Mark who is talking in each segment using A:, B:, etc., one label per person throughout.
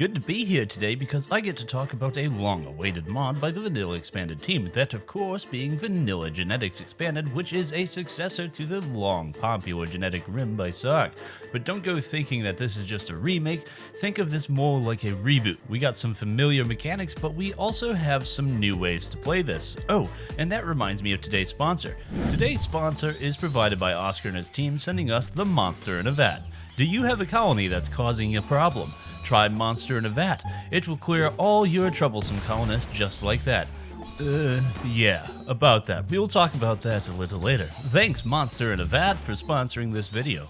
A: Good to be here today because I get to talk about a long-awaited mod by the Vanilla Expanded team, that of course being Vanilla Genetics Expanded, which is a successor to the long popular genetic Rim by Sark. But don't go thinking that this is just a remake, think of this more like a reboot. We got some familiar mechanics, but we also have some new ways to play this. Oh, and that reminds me of today's sponsor. Today's sponsor is provided by Oscar and his team, sending us the Monster in a Vat. Do you have a colony that's causing a problem? Try Monster in a Vat. It will clear all your troublesome colonists just like that. Yeah, about that. We'll talk about that a little later. Thanks Monster in a Vat for sponsoring this video.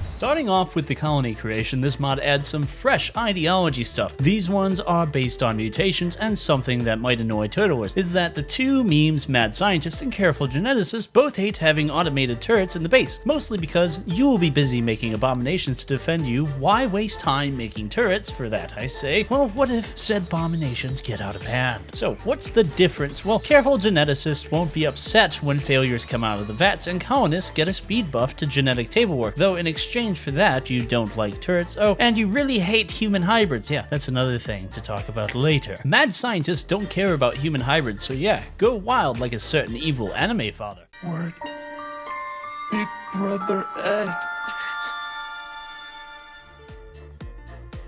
A: Starting off with the colony creation, this mod adds some fresh ideology stuff. These ones are based on mutations, and something that might annoy turtlers is that the two memes, mad scientist and careful geneticist, both hate having automated turrets in the base, mostly because you will be busy making abominations to defend you. Why waste time making turrets for that, I say? Well, what if said abominations get out of hand? So what's the difference? Well, careful geneticists won't be upset when failures come out of the vats, and colonists get a speed buff to genetic table work, though in exchange for that, you don't like turrets. Oh, and you really hate human hybrids. Yeah, that's another thing to talk about later. Mad scientists don't care about human hybrids, so yeah, go wild like a certain evil anime father.
B: Word. Big Brother Ed.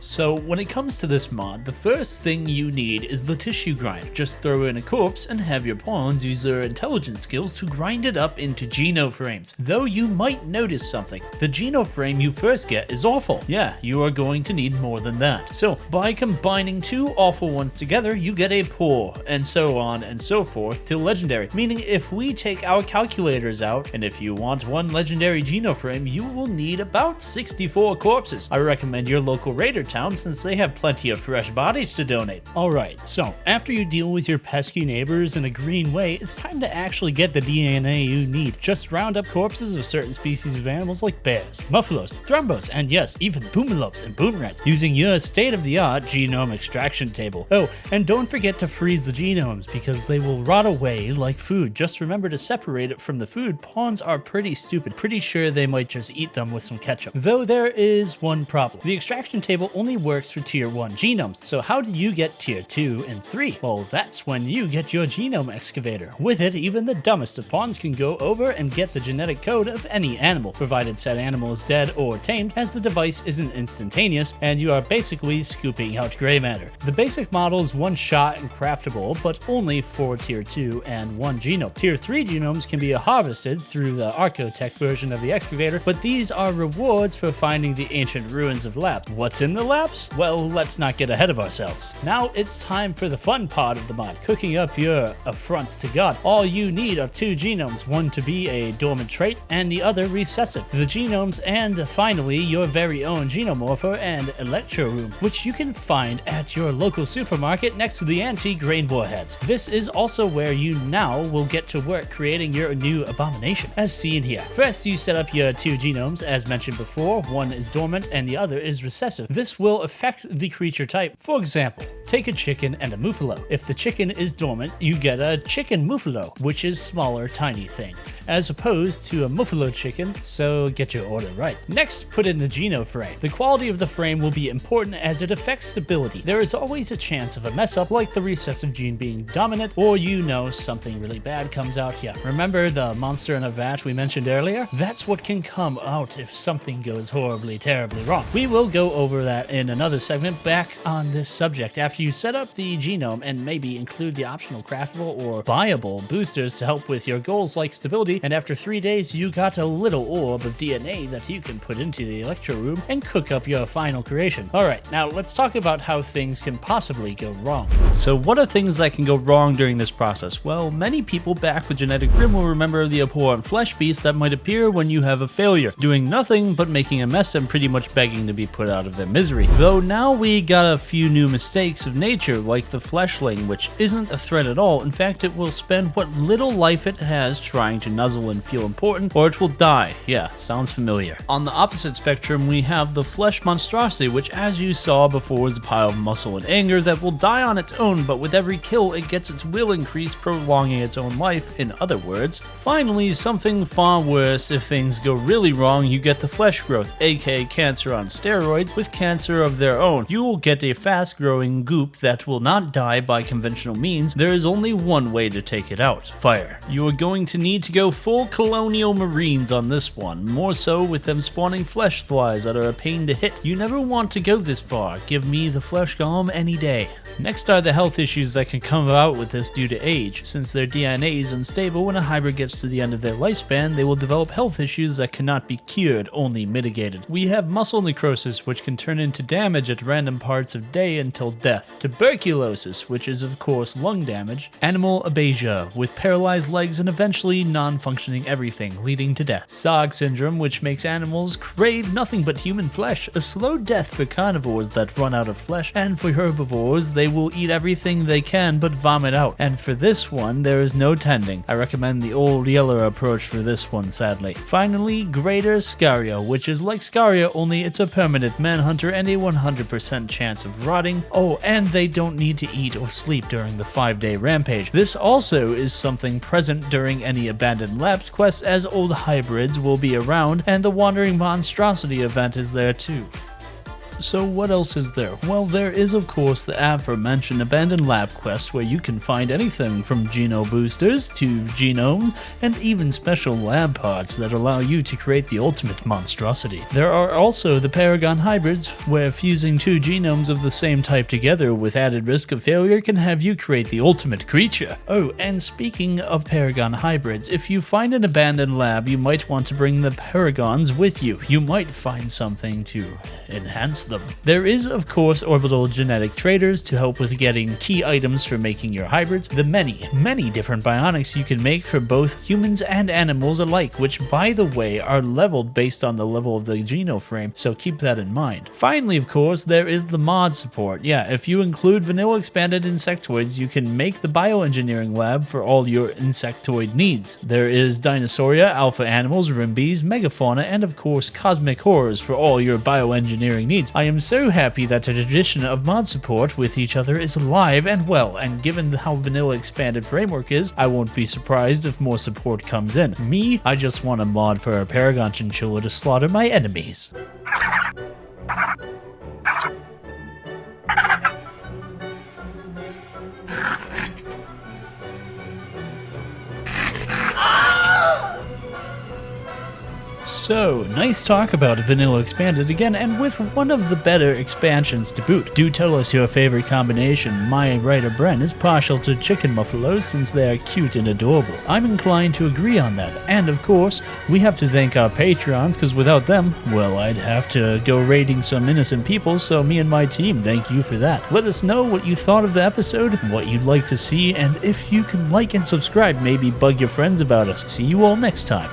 A: So when it comes to this mod, the first thing you need is the tissue grind. Just throw in a corpse and have your pawns use their intelligence skills to grind it up into genoframes. Though you might notice something. The genoframe you first get is awful. Yeah, you are going to need more than that. So by combining two awful ones together, you get a poor, and so on and so forth till legendary. Meaning if we take our calculators out, and if you want one legendary genoframe, you will need about 64 corpses. I recommend your local raider town since they have plenty of fresh bodies to donate. Alright, so after you deal with your pesky neighbors in a green way, it's time to actually get the DNA you need. Just round up corpses of certain species of animals like bears, muffalos, thrumbos, and yes, even boomalopes and boom rats using your state-of-the-art genome extraction table. Oh, and don't forget to freeze the genomes because they will rot away like food. Just remember to separate it from the food. Pawns are pretty stupid. Pretty sure they might just eat them with some ketchup. Though there is one problem. The extraction table only works for tier 1 genomes. So how do you get tier 2 and 3? Well, that's when you get your genome excavator. With it, even the dumbest of pawns can go over and get the genetic code of any animal, provided said animal is dead or tamed, as the device isn't instantaneous, and you are basically scooping out gray matter. The basic model is one shot and craftable, but only for tier 2 and 1 genome. Tier 3 genomes can be harvested through the Archotech version of the excavator, but these are rewards for finding the ancient ruins of labs. What's in the labs? Well, let's not get ahead of ourselves. Now it's time for the fun part of the mod, cooking up your affronts to God. All you need are two genomes, one to be a dormant trait and the other recessive. The genomes and finally your very own genomorpher and electro room, which you can find at your local supermarket next to the anti-grain warheads. This is also where you now will get to work creating your new abomination, as seen here. First, you set up your two genomes, as mentioned before. One is dormant and the other is recessive. This will affect the creature type. For example, take a chicken and a muffalo. If the chicken is dormant, you get a chicken muffalo, which is smaller, tiny thing, as opposed to a muffalo chicken, so get your order right. Next, put in the genoframe. The quality of the frame will be important as it affects stability. There is always a chance of a mess up, like the recessive gene being dominant, or something really bad comes out here. Remember the monster in a vat we mentioned earlier? That's what can come out if something goes horribly, terribly wrong. We will go over that in another segment back on this subject after you set up the genome and maybe include the optional craftable or buyable boosters to help with your goals like stability, and after 3 days you got a little orb of DNA that you can put into the electro room and cook up your final creation. Alright, now let's talk about how things can possibly go wrong. So what are things that can go wrong during this process? Well, many people back with Genetic Grim will remember the abhorrent flesh beast that might appear when you have a failure, doing nothing but making a mess and pretty much begging to be put out of their misery. Though now we got a few new mistakes of nature, like the fleshling, which isn't a threat at all. In fact, it will spend what little life it has trying to nuzzle and feel important, or it will die. Yeah, sounds familiar. On the opposite spectrum, we have the flesh monstrosity, which as you saw before is a pile of muscle and anger that will die on its own, but with every kill it gets its will increased, prolonging its own life, in other words. Finally, something far worse. If things go really wrong, you get the flesh growth, aka cancer on steroids, with cancer cancer of their own. You will get a fast-growing goop that will not die by conventional means. There is only one way to take it out: fire. You are going to need to go full colonial marines on this one, more so with them spawning flesh flies that are a pain to hit. You never want to go this far. Give me the flesh golem any day. Next are the health issues that can come about with this due to age. Since their DNA is unstable, when a hybrid gets to the end of their lifespan, they will develop health issues that cannot be cured, only mitigated. We have muscle necrosis, which can turn into damage at random parts of day until death. Tuberculosis, which is of course lung damage. Animal abasia, with paralyzed legs and eventually non-functioning everything, leading to death. Sog syndrome, which makes animals crave nothing but human flesh, a slow death for carnivores that run out of flesh, and for herbivores, they will eat everything they can but vomit out. And for this one, there is no tending. I recommend the old Yeller approach for this one, sadly. Finally, Greater Scaria, which is like Scaria, only it's a permanent manhunter and a 100% chance of rotting. Oh, and they don't need to eat or sleep during the 5-day rampage. This also is something present during any abandoned labs quests, as old hybrids will be around, and the Wandering Monstrosity event is there too. So what else is there? Well, there is of course the aforementioned abandoned lab quest, where you can find anything from geno boosters to genomes and even special lab pods that allow you to create the ultimate monstrosity. There are also the Paragon hybrids, where fusing 2 genomes of the same type together with added risk of failure can have you create the ultimate creature. Oh, and speaking of Paragon hybrids, if you find an abandoned lab, you might want to bring the Paragons with you. You might find something to enhance them. There is of course orbital genetic traders to help with getting key items for making your hybrids, the many different bionics you can make for both humans and animals alike, which by the way are leveled based on the level of the genoframe, so keep that in mind. Finally, of course, there is the mod support. Yeah, if you include vanilla expanded insectoids, you can make the bioengineering lab for all your insectoid needs. There is Dinosauria, alpha animals, rimbees, megafauna, and of course cosmic horrors for all your bioengineering needs. I am so happy that the tradition of mod support with each other is alive and well, and given how vanilla expanded framework is, I won't be surprised if more support comes in. Me, I just want a mod for a Paragon chinchilla to slaughter my enemies. So, nice talk about Vanilla Expanded again, and with one of the better expansions to boot. Do tell us your favorite combination. My writer Bren is partial to chicken muffalos since they are cute and adorable. I'm inclined to agree on that, and of course, we have to thank our Patreons, because without them, well, I'd have to go raiding some innocent people, so me and my team, thank you for that. Let us know what you thought of the episode, what you'd like to see, and if you can like and subscribe, maybe bug your friends about us. See you all next time.